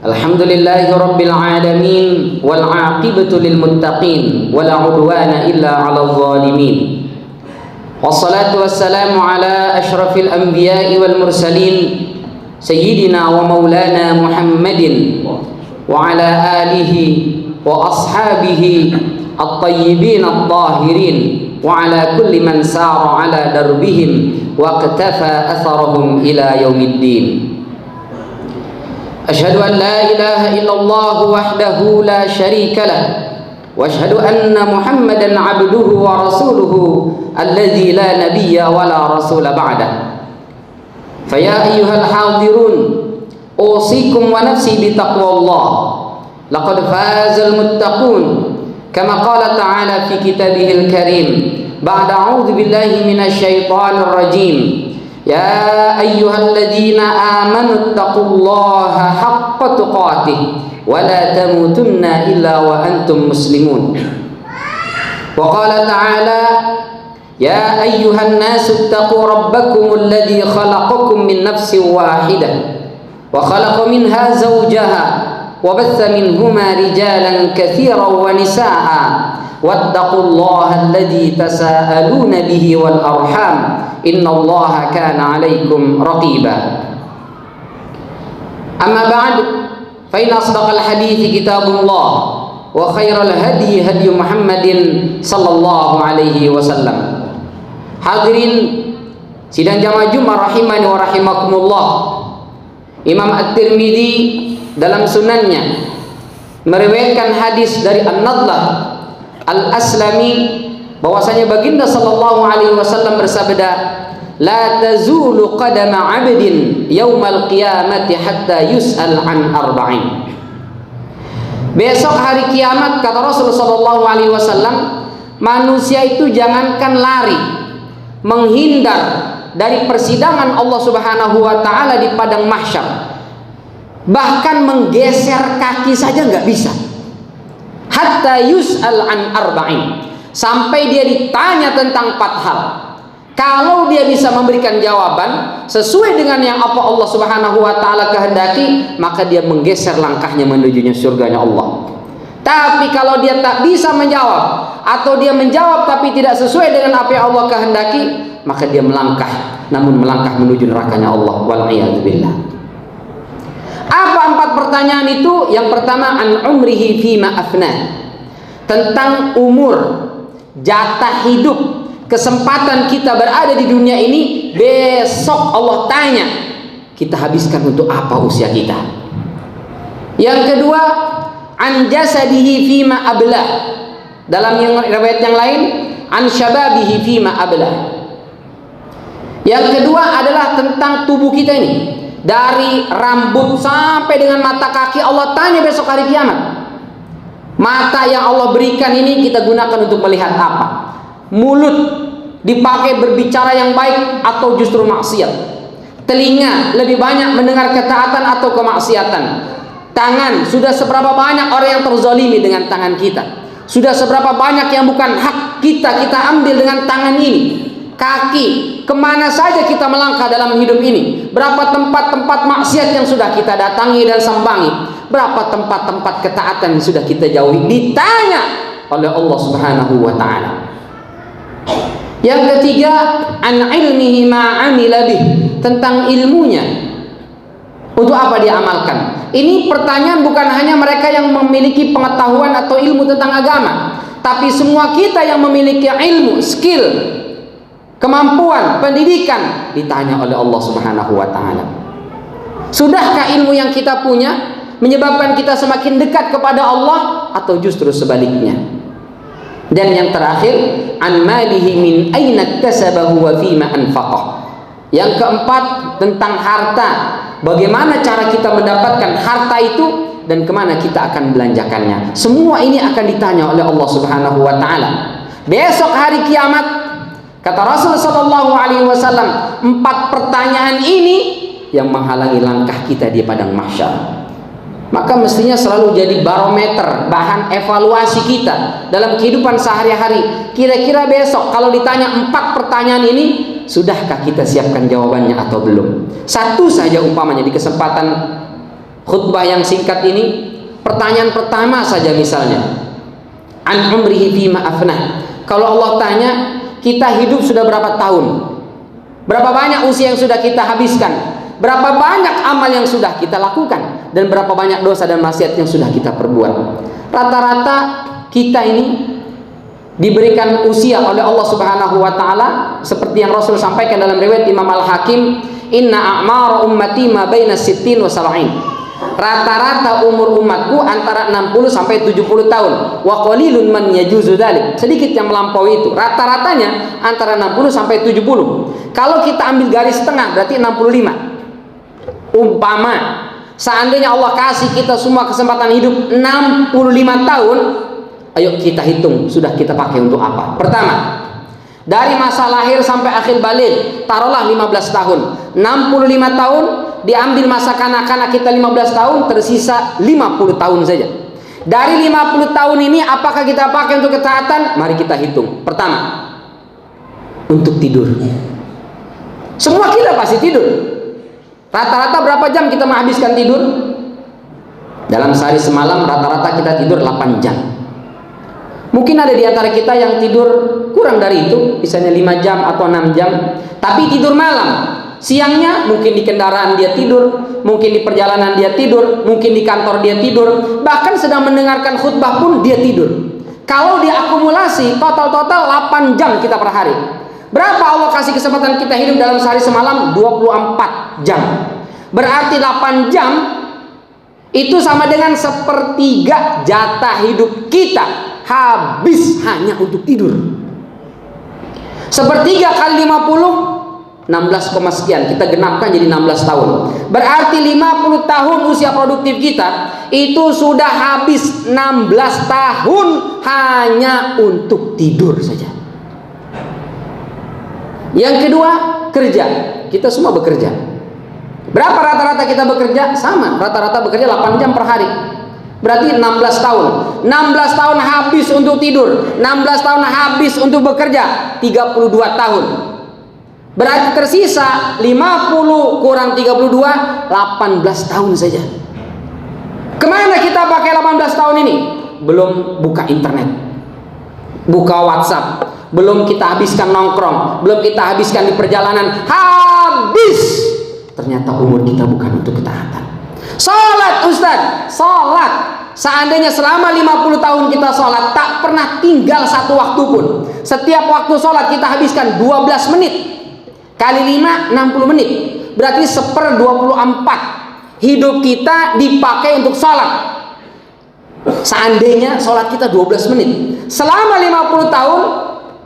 Alhamdulillahi rabbil alamin wal 'aqibatu lil muttaqin wala 'udwana illa 'alal zalimin. Wassalatu wassalamu ala asyrafil anbiya'i wal mursalin sayyidina wa maulana Muhammadin wa ala alihi wa ashabihi at-tayyibin at-tahirin wa ala kulli man sara ala darbihim wa qatafa atharahum ila yaumiddin. Asyhadu an la ilaha illallah wahdahu la syarika lah wa asyhadu anna Muhammadan abduhu wa rasuluhu alladzi la nabiyya wa la rasula ba'dah. Fa ya ayyuhal hadirun usikum wa nafsi bi taqwallah. Laqad fazal muttaqun kama qala ta'ala fi kitabihil karim ba'da a'udzu billahi minasy syaithanir rajim. Ya ayyuhalladzina amanu taqullaha haqqa tuqatih wa la tamutunna illa wa antum muslimun. Wa qala ta'ala ya ayyuhan nasu taqu rabbakumul ladzi khalaqakum min nafsin wahidah wa khalaqa minha zawjaha wa batha minhuma rijalan katsiran wa nisaa'a wattaqullaha alladzi tasaaluna bihi wal arham innallaha kana 'alaikum raqiba. Amma ba'd, fa inna asdaqal hadithi kitabullah wa khairal hadi hadi Muhammadin sallallahu alaihi wasallam. Hadirin sidang jamaah Jumat rahimani wa rahimakumullah. Imam At-Tirmidzi dalam sunannya meriwayatkan hadis dari An-Nadlah Al-Aslami bahwasanya baginda sallallahu alaihi wasallam bersabda, la tazulu qadama 'abdin yaumal qiyamati hatta yus'al an arba'in. Besok hari kiamat, kata Rasul sallallahu alaihi wasallam, manusia itu jangankan lari, menghindar dari persidangan Allah Subhanahu wa taala di padang mahsyar, bahkan menggeser kaki saja nggak bisa. Hatta yus'al an arba'in, sampai dia ditanya tentang 4 hal. Kalau dia bisa memberikan jawaban sesuai dengan yang apa Allah Subhanahu wa taala kehendaki, maka dia menggeser langkahnya menujunya surganya Allah. Tapi kalau dia tak bisa menjawab, atau dia menjawab tapi tidak sesuai dengan apa yang Allah kehendaki, maka dia melangkah, namun melangkah menuju nerakanya Allah. Wal iyad billah. Apa 4 pertanyaan itu? Yang pertama, an umrihi fima afna, tentang umur, jatah hidup, kesempatan kita berada di dunia ini. Besok Allah tanya, kita habiskan untuk apa usia kita. Yang kedua, an jasadihi fima ablah, dalam yang riwayat yang lain, an syababihi fima ablah. Yang kedua adalah tentang tubuh kita ini, dari rambut sampai dengan mata kaki. Allah tanya besok hari kiamat. Mata yang Allah berikan ini kita gunakan untuk melihat apa? Mulut dipakai berbicara yang baik atau justru maksiat? Telinga lebih banyak mendengar ketaatan atau kemaksiatan? Tangan, sudah seberapa banyak orang yang terzalimi dengan tangan kita? Sudah seberapa banyak yang bukan hak kita ambil dengan tangan ini? Kaki, kemana saja kita melangkah dalam hidup ini? Berapa tempat-tempat maksiat yang sudah kita datangi dan sambangi? Berapa tempat-tempat ketaatan yang sudah kita jauhi? Ditanya oleh Allah Subhanahu wa taala. Yang ketiga, an ilmihi ma 'amila bih, tentang ilmunya, untuk apa dia amalkan. Ini pertanyaan bukan hanya mereka yang memiliki pengetahuan atau ilmu tentang agama, tapi semua kita yang memiliki ilmu, skill, kemampuan, pendidikan, ditanya oleh Allah Subhanahu wa taala. Sudahkah ilmu yang kita punya menyebabkan kita semakin dekat kepada Allah, atau justru sebaliknya? Dan yang terakhir, an malihi min aina iktasabahu wa fima anfaqah. Yang keempat, tentang harta, bagaimana cara kita mendapatkan harta itu dan kemana kita akan belanjakannya. Semua ini akan ditanya oleh Allah Subhanahu wa taala besok hari kiamat. Kata Rasul sallallahu alaihi wasallam, 4 pertanyaan ini yang menghalangi langkah kita di padang mahsyar. Maka mestinya selalu jadi barometer, bahan evaluasi kita dalam kehidupan sehari-hari. Kira-kira besok kalau ditanya 4 pertanyaan ini, sudahkah kita siapkan jawabannya atau belum? Satu saja umpamanya di kesempatan khutbah yang singkat ini, pertanyaan pertama saja misalnya, an umrihi fima afnah. Kalau Allah tanya, kita hidup sudah berapa tahun? Berapa banyak usia yang sudah kita habiskan? Berapa banyak amal yang sudah kita lakukan? Dan berapa banyak dosa dan maksiat yang sudah kita perbuat? Rata-rata kita ini diberikan usia oleh Allah Subhanahu wa taala seperti yang Rasul sampaikan dalam riwayat Imam Al-Hakim, inna a'mara ummati ma baina 60 wa 70. Rata-rata umur umatku antara 60 sampai 70 tahun. Wa qalilun man yajuzu dzalik. Sedikit yang melampaui itu. Rata-ratanya antara 60 sampai 70. Kalau kita ambil garis tengah berarti 65. Umpama seandainya Allah kasih kita semua kesempatan hidup 65 tahun, ayo kita hitung sudah kita pakai untuk apa. Pertama, dari masa lahir sampai akhir balik, taruhlah 15 tahun. 65 tahun diambil masa kanak-kanak kita 15 tahun, tersisa 50 tahun saja. Dari 50 tahun ini apakah kita pakai untuk ketaatan? Mari kita hitung. Pertama, untuk tidur. Semua kita pasti tidur. Rata-rata berapa jam kita menghabiskan tidur? Dalam sehari semalam rata-rata kita tidur 8 jam. Mungkin ada di antara kita yang tidur kurang dari itu, misalnya 5 jam atau 6 jam, tapi tidur malam. Siangnya mungkin di kendaraan dia tidur, mungkin di perjalanan dia tidur, mungkin di kantor dia tidur, bahkan sedang mendengarkan khutbah pun dia tidur. Kalau diakumulasi total 8 jam kita per hari. Berapa Allah kasih kesempatan kita hidup dalam sehari semalam? 24 jam. Berarti 8 jam itu sama dengan sepertiga jatah hidup kita habis hanya untuk tidur. Sepertiga kali 50, 16, sekian. Kita genapkan jadi 16 tahun. Berarti 50 tahun usia produktif kita itu sudah habis 16 tahun hanya untuk tidur saja. Yang kedua, kerja. Kita semua bekerja. Berapa rata-rata kita bekerja? Sama, rata-rata bekerja 8 jam per hari. Berarti 16 tahun. 16 tahun habis untuk tidur, 16 tahun habis untuk bekerja, 32 tahun. Berarti tersisa 50 kurang 32, 18 tahun saja. Kemana kita pakai 18 tahun ini? Belum buka internet, buka WhatsApp, belum kita habiskan nongkrong, belum kita habiskan di perjalanan, habis. Ternyata umur kita bukan untuk ketaatan. Salat, Ustaz, salat. Seandainya selama 50 tahun kita salat, tak pernah tinggal satu waktu pun. Setiap waktu salat kita habiskan 12 menit. Kali 5, 60 menit. Berarti 1/24 hidup kita dipakai untuk salat. Seandainya salat kita 12 menit. Selama 50 tahun,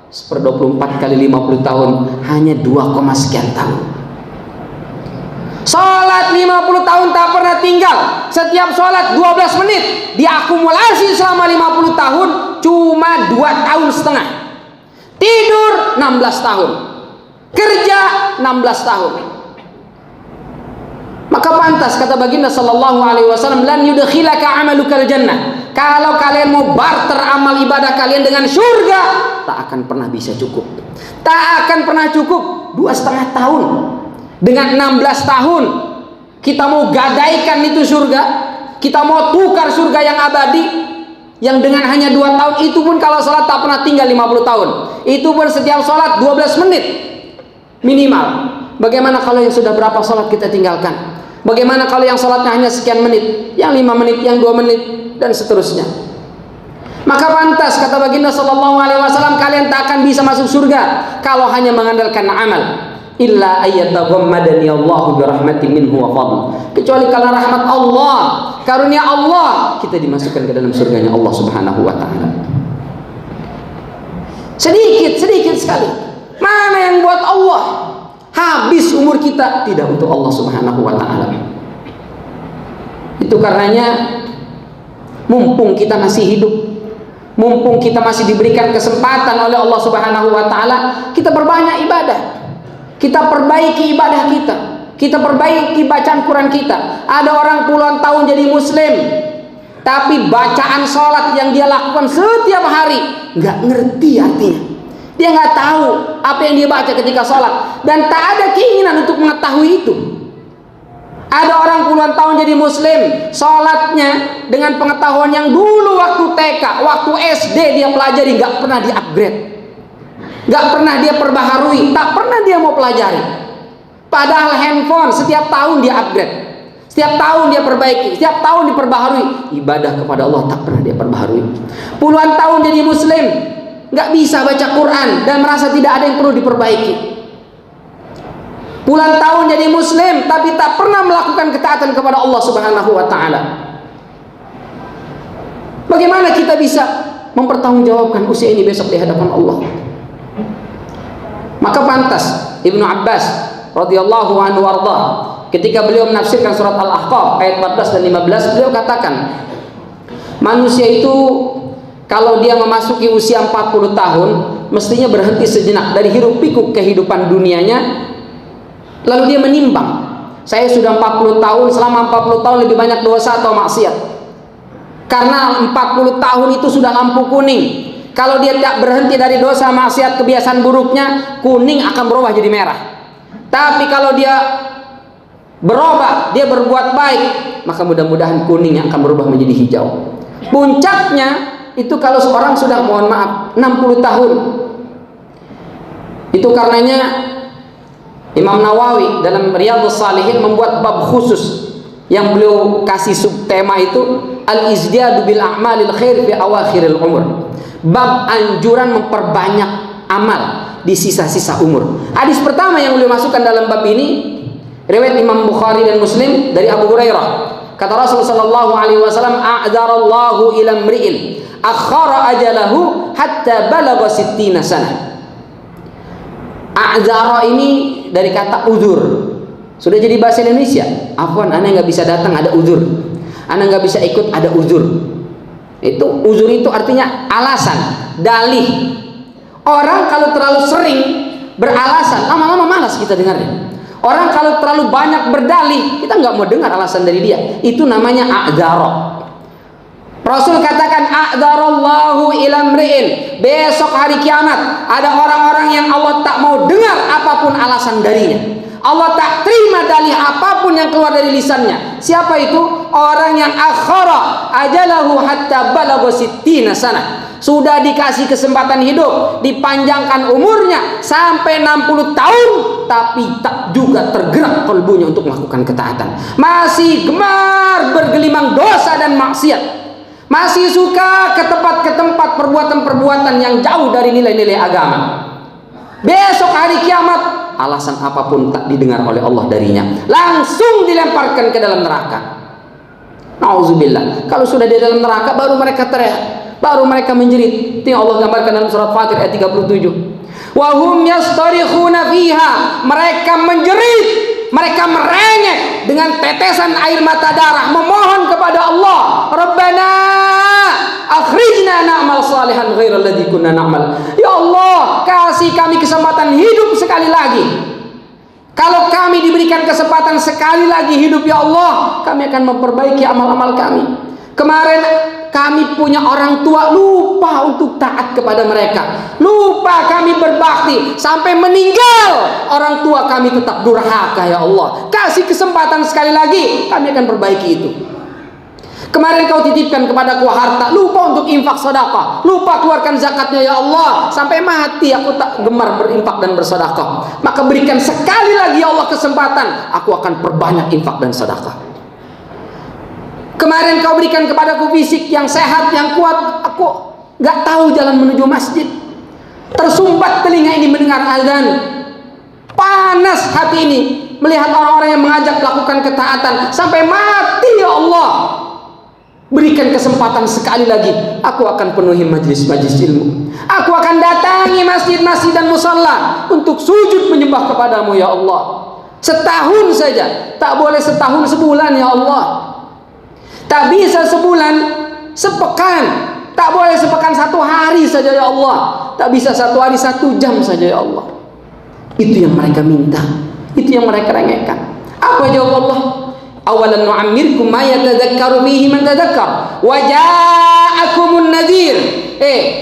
1/24 kali 50 tahun hanya 2, sekian tahun. Salat 50 tahun tak pernah tinggal. Setiap salat 12 menit. Diakumulasi selama 50 tahun cuma 2,5 tahun. Tidur 16 tahun. Kerja 16 tahun. Maka pantas kata baginda sallallahu alaihi wasallam, lan yudkhilaka amalukal jannah. Kalau kalian mau barter amal ibadah kalian dengan surga, tak akan pernah bisa cukup. Tak akan pernah cukup. 2,5 tahun. Dengan 16 tahun kita mau gadaikan itu surga, kita mau tukar surga yang abadi, yang dengan hanya 2 tahun itu pun kalau sholat tak pernah tinggal 50 tahun, itu pun setiap sholat 12 menit minimal. Bagaimana kalau yang sudah berapa sholat kita tinggalkan? Bagaimana kalau yang sholatnya hanya sekian menit, yang 5 menit, yang 2 menit, dan seterusnya? Maka pantas kata baginda sallallahu alaihi wasallam, kalian tak akan bisa masuk surga kalau hanya mengandalkan amal. Illa ayyataghammadani Allahu birahmatin minhu wa fadl. Kecuali karena rahmat Allah, karunia Allah, kita dimasukkan ke dalam surganya Allah Subhanahu wa taala. Sedikit sekali. Mana yang buat Allah? Habis umur kita tidak untuk Allah Subhanahu wa taala. Itu karenanya mumpung kita masih hidup, mumpung kita masih diberikan kesempatan oleh Allah Subhanahu wa taala, kita perbanyak ibadah. Kita perbaiki ibadah kita, kita perbaiki bacaan Quran kita. Ada orang puluhan tahun jadi muslim, tapi bacaan sholat yang dia lakukan setiap hari nggak ngerti artinya. Dia nggak tahu apa yang dia baca ketika sholat, dan tak ada keinginan untuk mengetahui itu. Ada orang puluhan tahun jadi muslim, sholatnya dengan pengetahuan yang dulu waktu TK, waktu SD dia pelajari, nggak pernah di-upgrade, nggak pernah dia perbaharui, tak pernah dia mau pelajari. Padahal handphone setiap tahun dia upgrade, setiap tahun dia perbaiki, setiap tahun diperbaharui. Ibadah kepada Allah tak pernah dia perbaharui. Puluhan tahun jadi muslim, nggak bisa baca Quran dan merasa tidak ada yang perlu diperbaiki. Puluhan tahun jadi muslim tapi tak pernah melakukan ketaatan kepada Allah Subhanahu wa taala. Bagaimana kita bisa mempertanggungjawabkan usia ini besok di hadapan Allah? Maka pantas Ibnu Abbas radhiyallahu anhu warda, ketika beliau menafsirkan surat Al-Ahqaf ayat 14 dan 15, beliau katakan, manusia itu kalau dia memasuki usia 40 tahun mestinya berhenti sejenak dari hiruk pikuk kehidupan dunianya. Lalu dia menimbang, saya sudah 40 tahun, selama 40 tahun lebih banyak dosa atau maksiat. Karena 40 tahun itu sudah lampu kuning. Kalau dia tidak berhenti dari dosa, maksiat, kebiasaan buruknya, kuning akan berubah jadi merah. Tapi kalau dia berubah, dia berbuat baik, maka mudah-mudahan kuning akan berubah menjadi hijau. Puncaknya itu kalau seorang sudah, mohon maaf, 60 tahun. Itu karenanya Imam Nawawi dalam Riyadhus Shalihin membuat bab khusus yang beliau kasih subtema itu al-izdiyadu bil a'malil khair fi awakhiril umur. Bab anjuran memperbanyak amal di sisa-sisa umur. Hadis pertama yang beliau masukkan dalam bab ini riwayat Imam Bukhari dan Muslim dari Abu Hurairah. Kata Rasul sallallahu alaihi wasallam, a'dzarallahu ila mri'in akhara ajalahu hatta balagha 60 sanah. A'dzara ini dari kata uzur, sudah jadi bahasa Indonesia. Afwan, ana nggak bisa datang, ada uzur. Ana nggak bisa ikut, ada uzur. Itu uzur itu artinya alasan, dalih. Orang kalau terlalu sering beralasan, lama-lama malas kita dengarnya. Orang kalau terlalu banyak berdalih, kita nggak mau dengar alasan dari dia. Itu namanya a'dzara. Rasul katakan, a'dzarallahu ila mri'in, besok hari kiamat ada orang-orang yang Allah tak mau dengar apapun alasan darinya. Allah tak terima dalih apapun yang keluar dari lisannya. Siapa itu? Orang yang akhara ajalahu hatta balagha 60 sanah. Sudah dikasih kesempatan hidup, dipanjangkan umurnya sampai 60 tahun, tapi tak juga tergerak kalbunya untuk melakukan ketaatan. Masih gemar bergelimang dosa dan maksiat. Masih suka ke tempat perbuatan-perbuatan yang jauh dari nilai-nilai agama. Besok hari kiamat, alasan apapun tak didengar oleh Allah darinya, langsung dilemparkan ke dalam neraka. Nauzubillah. Kalau sudah di dalam neraka, baru mereka teriak, baru mereka menjerit. Itu yang Allah gambarkan dalam surat Fatir ayat 37. Wa hum yastarikhuna fiha, mereka menjerit, mereka merengek dengan tetesan air mata darah, memohon kepada Allah, Rabbana akhrijna na'mal salihan ghairal ladzi kunna na'mal. Ya Allah, kasih kami kesempatan hidup sekali lagi. Kalau kami diberikan kesempatan sekali lagi hidup, ya Allah, kami akan memperbaiki amal-amal kami. Kemarin kami punya orang tua, lupa untuk taat kepada mereka, lupa kami berbakti, sampai meninggal orang tua kami tetap durhaka. Ya Allah, kasih kesempatan sekali lagi, kami akan perbaiki itu. Kemarin kau titipkan kepadaku harta, lupa untuk infak sedekah, lupa keluarkan zakatnya. Ya Allah, sampai mati aku tak gemar berinfak dan bersedekah. Maka berikan sekali lagi ya Allah kesempatan, aku akan perbanyak infak dan sedekah. Kemarin kau berikan kepadaku fisik yang sehat, yang kuat, aku gak tahu jalan menuju masjid. Tersumbat telinga ini mendengar azan. Panas hati ini melihat orang-orang yang mengajak melakukan ketaatan. Sampai mati ya Allah. Berikan kesempatan sekali lagi, aku akan penuhi majlis-majlis ilmu. Aku akan datangi masjid-masjid dan musalla untuk sujud menyembah kepadamu ya Allah. Setahun saja, tak boleh setahun sebulan ya Allah. Tak bisa sebulan, sepekan. Tak boleh sepekan, satu hari saja ya Allah. Tak bisa satu hari, 1 jam saja ya Allah. Itu yang mereka minta, itu yang mereka rengekkan. Apa jawab Allah? Awalan nu'ammirkum ma yatadzakkaru fihi man tadzakkar wa ja'akumun nadhir.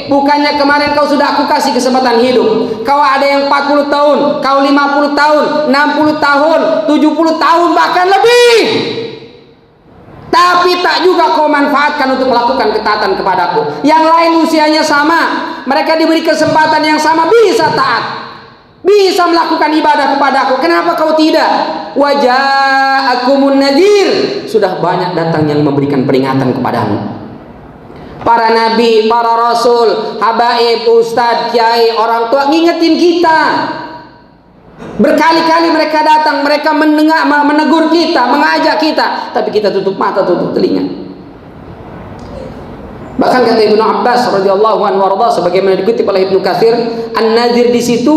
Bukannya kemarin kau sudah aku kasih kesempatan hidup. Kau ada yang 40 tahun, kau 50 tahun, 60 tahun, 70 tahun, bahkan lebih. Tapi tak juga kau manfaatkan untuk melakukan ketaatan kepadaku. Yang lain usianya sama, mereka diberi kesempatan yang sama, bisa taat, bisa melakukan ibadah kepadaku. Kenapa kau tidak? Waja'akumun nadhir, sudah banyak datang yang memberikan peringatan kepadamu. Para nabi, para rasul, habaib, ustadz, kiai, orang tua ngingetin kita. Berkali-kali mereka datang, mereka menegur kita, mengajak kita, tapi kita tutup mata, tutup telinga. Bahkan kata Ibnu Abbas radhiyallahu anhu warda, sebagaimana dikutip oleh Ibnu Katsir, an-nadhir di situ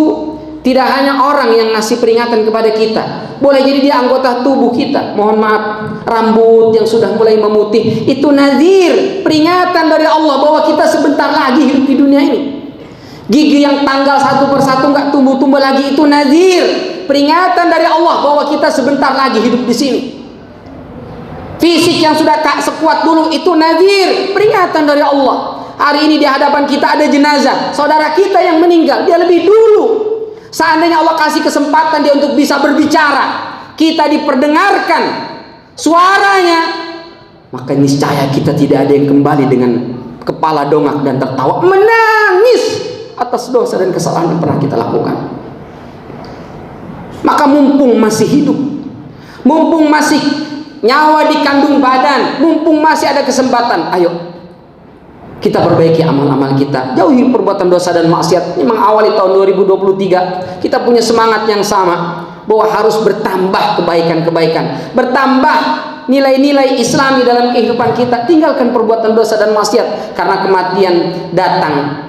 tidak hanya orang yang ngasih peringatan kepada kita, boleh jadi dia anggota tubuh kita. Mohon maaf, rambut yang sudah mulai memutih, itu nadhir, peringatan dari Allah bahwa kita sebentar lagi hidup di dunia ini. Gigi yang tanggal satu persatu nggak tumbuh-tumbuh lagi, itu nadhir, peringatan dari Allah bahwa kita sebentar lagi hidup di sini. Fisik yang sudah tak sekuat dulu, itu nadhir, peringatan dari Allah. Hari ini di hadapan kita ada jenazah saudara kita yang meninggal, dia lebih dulu. Seandainya Allah kasih kesempatan dia untuk bisa berbicara, kita diperdengarkan suaranya, maka niscaya kita tidak ada yang kembali dengan kepala dongak dan tertawa menangis atas dosa dan kesalahan yang pernah kita lakukan. Maka mumpung masih hidup, mumpung masih nyawa di kandung badan, mumpung masih ada kesempatan, ayo kita perbaiki amal-amal kita, jauhi perbuatan dosa dan maksiat. Ini mengawali tahun 2023, kita punya semangat yang sama bahwa harus bertambah kebaikan-kebaikan, bertambah nilai-nilai Islami dalam kehidupan kita. Tinggalkan perbuatan dosa dan maksiat, karena kematian datang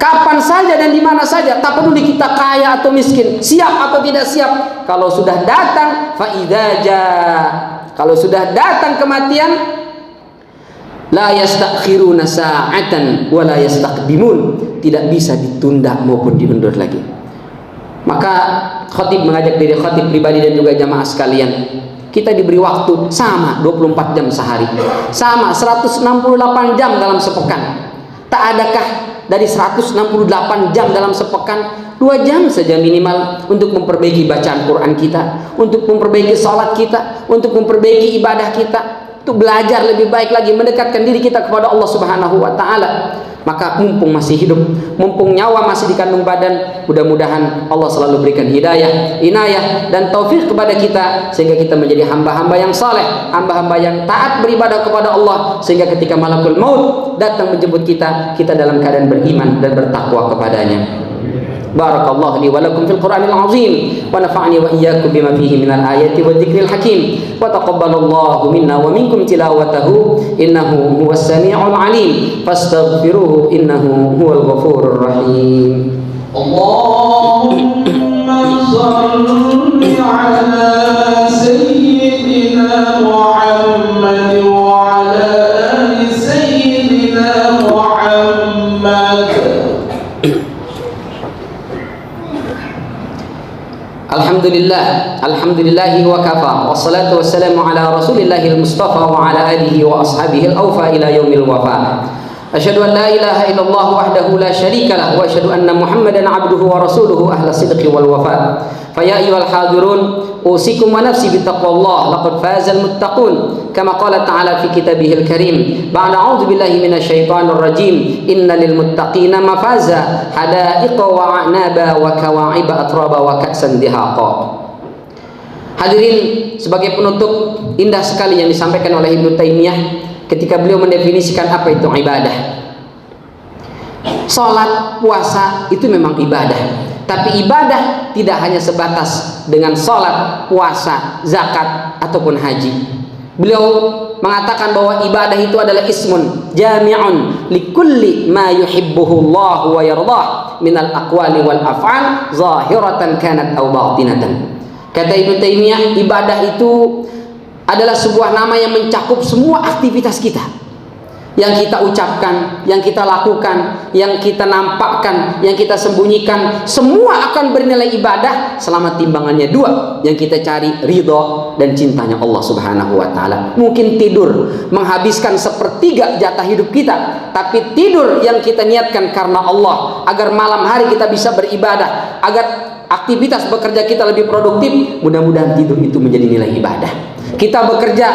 kapan saja dan di mana saja. Tak peduli kita kaya atau miskin, siap atau tidak siap, kalau sudah datang fa idza kalau sudah datang kematian, la yastakhiruna sa'atan wa la yastaqdimun, tidak bisa ditunda maupun diundur lagi. Maka khatib mengajak diri khatib pribadi dan juga jamaah sekalian, kita diberi waktu sama 24 jam sehari, sama 168 jam dalam sepekan. Tak adakah dari 168 jam dalam sepekan 2 jam saja minimal untuk memperbaiki bacaan Quran kita, untuk memperbaiki salat kita, untuk memperbaiki ibadah kita, untuk belajar lebih baik lagi, mendekatkan diri kita kepada Allah Subhanahu wa taala. Maka mumpung masih hidup, mumpung nyawa masih di kandung badan, mudah-mudahan Allah selalu berikan hidayah, inayah dan taufik kepada kita, sehingga kita menjadi hamba-hamba yang saleh, hamba-hamba yang taat beribadah kepada Allah, sehingga ketika malakul maut datang menjemput kita, kita dalam keadaan beriman dan bertakwa kepadanya. Barakallahu li wa lakum fil Qur'anil azim, wa nafa'ani wa iyyakum bima fihi minal ayati wa dzikril hakim, wa taqabbalallahu minna wa minkum tilawatahu, innahu huwas samiul alim, fastaghfiruhu innahu huwal ghafurur rahim. Allahumma shalli ala sayyidina Muhammad wa ala ali sayyidina Muhammad. Alhamdulillah, alhamdulillahi wa kafa, wassalatu wassalamu ala rasulillahil mustafa wa ala alihi wa ashabihi al-awfa ila yaumil wafa. Asyhadu an la ilaha illallah wahdahu la syarika lah, wa asyhadu anna Muhammadan abduhu wa rasuluhu ahla sidqi wal wafa. Fa ya ayyuhal hadirun, usikum wa nafsi bittaqwallah, laqad fazal muttaqun, kama qala ta'ala fi kitabihil karim. Ba'da a'udzu billahi minasyaitonir rajim. Innal muttaqina mafaza, hadaiqa wa a'naba wa kawa'iba atraba wa ka'san dihaqa. Hadirin, sebagai penutup, indah sekali yang disampaikan oleh Ibnu Taimiyah ketika beliau mendefinisikan apa itu ibadah. Salat, puasa itu memang ibadah, tapi ibadah tidak hanya sebatas dengan salat, puasa, zakat ataupun haji. Beliau mengatakan bahwa ibadah itu adalah ismun jami'un likulli ma yuhibbuhu Allah wa yardah minal aqwali wal af'al zahiratan kanat aw batinatan. Kata Ibnu Taimiyah, ibadah itu adalah sebuah nama yang mencakup semua aktivitas kita, yang kita ucapkan, yang kita lakukan, yang kita nampakkan, yang kita sembunyikan, semua akan bernilai ibadah selama timbangannya dua, yang kita cari ridho dan cintanya Allah Subhanahu wa taala. Mungkin tidur menghabiskan sepertiga jatah hidup kita, tapi tidur yang kita niatkan karena Allah, agar malam hari kita bisa beribadah, agar aktivitas bekerja kita lebih produktif. Mudah-mudahan tidur itu menjadi nilai ibadah. Kita bekerja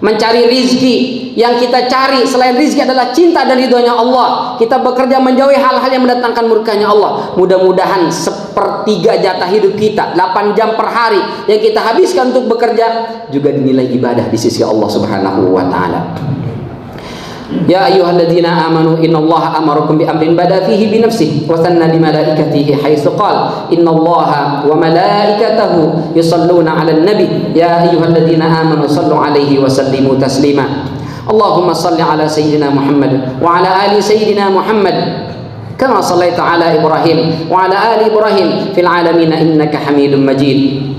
mencari rizki, yang kita cari selain rizki adalah cinta dan ridhonya Allah. Kita bekerja menjauhi hal-hal yang mendatangkan murkanya Allah. Mudah-mudahan sepertiga jatah hidup kita, 8 jam per hari yang kita habiskan untuk bekerja, juga dinilai ibadah di sisi Allah Subhanahu wa taala. Ya ayyuhalladzina amanu innallaha amarakum bi amrin bada fihi bi nafsihi wa sanna bi malaikatihi haitsu qala innallaha wa malaikatahu yusalluna 'alan nabi ya ayyuhalladzina amanu sallu 'alaihi wa sallimu taslima. Allahumma salli 'ala sayyidina Muhammad wa 'ala ali sayyidina Muhammad kama sallaita 'ala Ibrahim wa 'ala ali Ibrahim fil 'alamin innaka Hamidum Majid.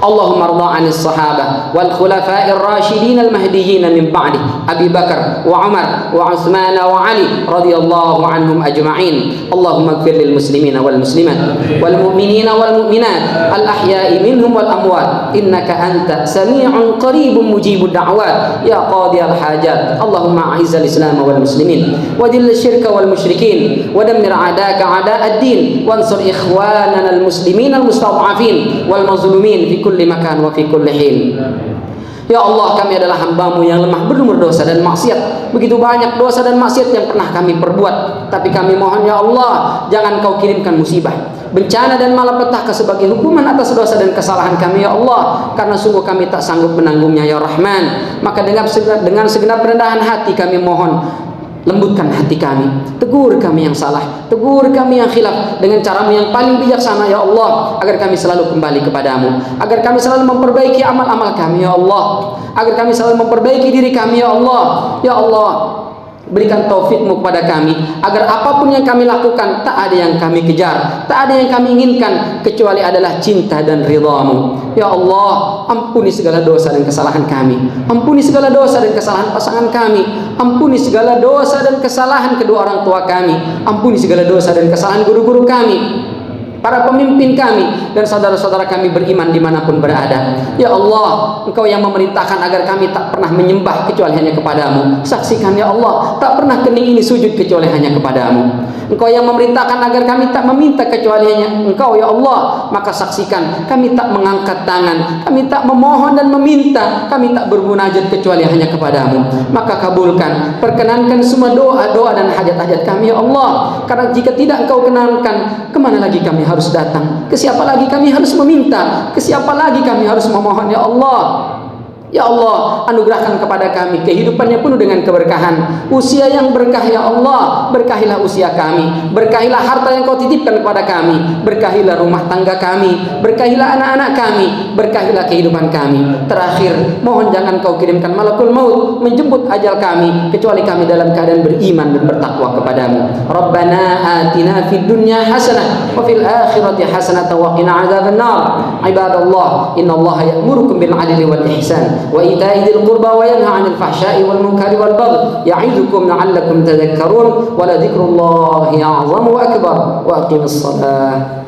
اللهم ارض عن الصحابة والخلفاء الراشدين المهديين من بعده أبي بكر وعمر وعثمان وعلي رضي الله عنهم أجمعين. اللهم اغفر للمسلمين والمسلمات والمؤمنين والمؤمنات الأحياء منهم والأموات إنك أنت سميع قريب مجيب الدعوات يا قاضي الحاجات. اللهم أعز الإسلام والمسلمين وذل الشرك والمشركين ودمر أعداءك أعداء الدين وانصر إخواننا المسلمين المستضعفين والمظلومين في كل makan wa fi kulli hin. Ya Allah, kami adalah hamba-Mu yang lemah, berlumur dosa dan maksiat. Begitu banyak dosa dan maksiat yang pernah kami perbuat, tapi kami mohon ya Allah, jangan Kau kirimkan musibah, bencana dan malapetaka sebagai hukuman atas dosa dan kesalahan kami ya Allah, karena sungguh kami tak sanggup menanggungnya ya Rahman. Maka dengan segenap kerendahan hati kami mohon, lembutkan hati kami, tegur kami yang salah, tegur kami yang khilaf dengan cara-Mu yang paling bijaksana ya Allah, agar kami selalu kembali kepadamu, agar kami selalu memperbaiki amal-amal kami ya Allah, agar kami selalu memperbaiki diri kami ya Allah. Ya Allah, berikan taufik-Mu kepada kami, agar apapun yang kami lakukan tak ada yang kami kejar, tak ada yang kami inginkan kecuali adalah cinta dan ridha-Mu. Ya Allah, ampuni segala dosa dan kesalahan kami, ampuni segala dosa dan kesalahan pasangan kami, ampuni segala dosa dan kesalahan kedua orang tua kami, ampuni segala dosa dan kesalahan guru-guru kami, para pemimpin kami, dan saudara-saudara kami beriman dimanapun berada. Ya Allah, Engkau yang memerintahkan agar kami tak pernah menyembah kecuali hanya kepadamu. Saksikan ya Allah, tak pernah kening ini sujud kecuali hanya kepadamu. Engkau yang memerintahkan agar kami tak meminta kecuali hanya Engkau ya Allah. Maka saksikan, kami tak mengangkat tangan, kami tak memohon dan meminta, kami tak bermunajat kecuali hanya kepadamu. Maka kabulkan, perkenankan semua doa-doa dan hajat-hajat kami ya Allah. Karena jika tidak Engkau kenankan, kemana lagi kami harus datang? Ke siapa lagi kami harus meminta? Ke siapa lagi kami harus memohon ya Allah? Ya Allah, anugerahkan kepada kami kehidupannya penuh dengan keberkahan, usia yang berkah ya Allah. Berkahilah usia kami, berkahilah harta yang Kau titipkan kepada kami, berkahilah rumah tangga kami, berkahilah anak-anak kami, berkahilah kehidupan kami. Terakhir, mohon jangan Kau kirimkan malakul maut menjemput ajal kami kecuali kami dalam keadaan beriman dan bertakwa kepadamu. Rabbana atina fid dunya hasanah wa fil akhirati hasanah wa qina adzabannar. Ibadallah, innallaha ya'murukum bil 'adli wal ihsan wa ita'i dzil qurba wa yanha 'anil fahsya'i wal munkari wal baghi ya'idukum la'allakum tadhakkarun wa la dzikrullahi a'zamu wa akbar wa aqimis shalah.